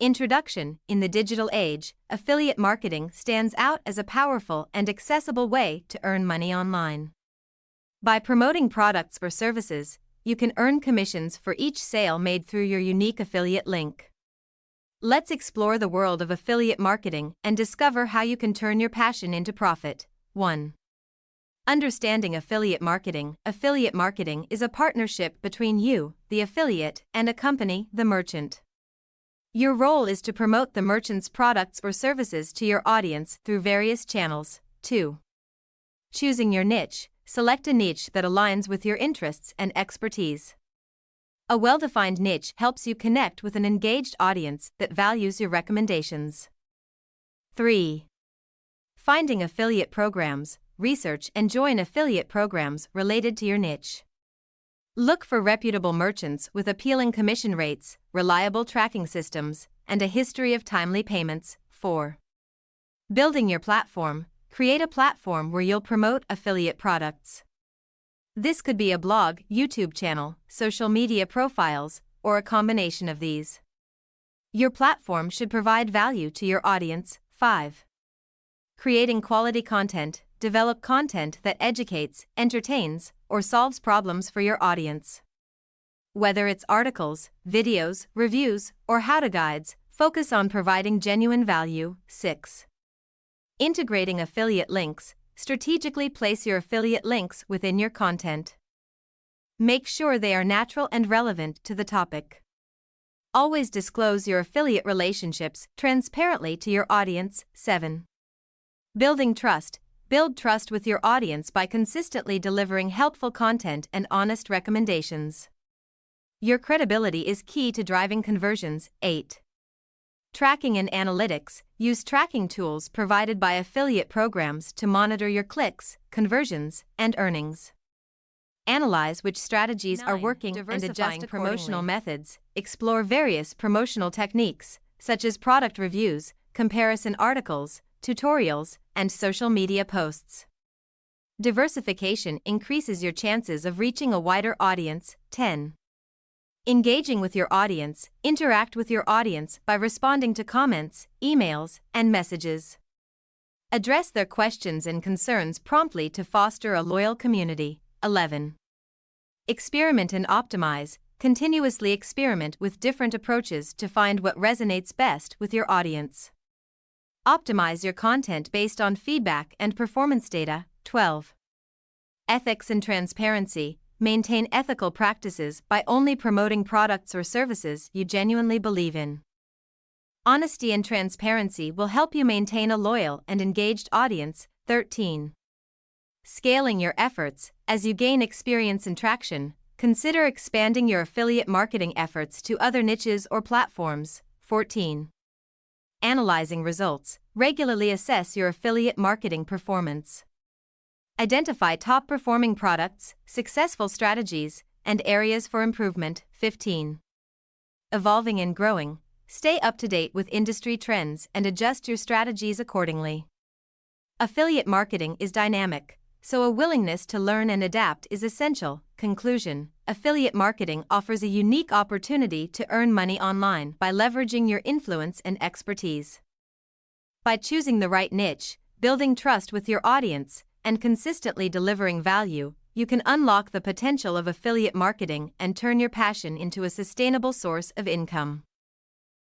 Introduction. In the digital age, affiliate marketing stands out as a powerful and accessible way to earn money online. By promoting products or services, you can earn commissions for each sale made through your unique affiliate link. Let's explore the world of affiliate marketing and discover how you can turn your passion into profit. 1. Understanding affiliate marketing. Affiliate marketing is a partnership between you, the affiliate, and a company, the merchant. Your role is to promote the merchant's products or services to your audience through various channels. 2. Choosing your niche. Select a niche that aligns with your interests and expertise. A well-defined niche helps you connect with an engaged audience that values your recommendations. 3. Finding affiliate programs. Research and join affiliate programs related to your niche. Look for reputable merchants with appealing commission rates, reliable tracking systems, and a history of timely payments. 4. Building your platform. Create a platform where you'll promote affiliate products. This could be a blog, YouTube channel, social media profiles, or a combination of these. Your platform should provide value to your audience. 5. Creating quality content. Develop content that educates, entertains, or solves problems for your audience. Whether it's articles, videos, reviews, or how-to guides, focus on providing genuine value. 6. Integrating affiliate links. Strategically place your affiliate links within your content. Make sure they are natural and relevant to the topic. Always disclose your affiliate relationships transparently to your audience. 7. Building trust. Build trust with your audience by consistently delivering helpful content and honest recommendations. Your credibility is key to driving conversions. 8. Tracking and analytics. Use tracking tools provided by affiliate programs to monitor your clicks, conversions, and earnings. Analyze which strategies 9. are working and adjust promotional methods. Explore various promotional techniques, such as product reviews, comparison articles, tutorials, and social media posts. Diversification increases your chances of reaching a wider audience. 10. Engaging with your audience. Interact with your audience by responding to comments, emails, and messages. Address their questions and concerns promptly to foster a loyal community. 11. Experiment and optimize. Continuously experiment with different approaches to find what resonates best with your audience. Optimize your content based on feedback and performance data. 12. Ethics and transparency. Maintain ethical practices by only promoting products or services you genuinely believe in. Honesty and transparency will help you maintain a loyal and engaged audience. 13. Scaling your efforts. As you gain experience and traction, consider expanding your affiliate marketing efforts to other niches or platforms. 14. Analyzing results. Regularly assess your affiliate marketing performance. Identify top-performing products, successful strategies, and areas for improvement. 15. Evolving and growing. Stay up to date with industry trends and adjust your strategies accordingly. Affiliate marketing is dynamic, so a willingness to learn and adapt is essential. Conclusion. Affiliate marketing offers a unique opportunity to earn money online by leveraging your influence and expertise. By choosing the right niche, building trust with your audience, and consistently delivering value, you can unlock the potential of affiliate marketing and turn your passion into a sustainable source of income.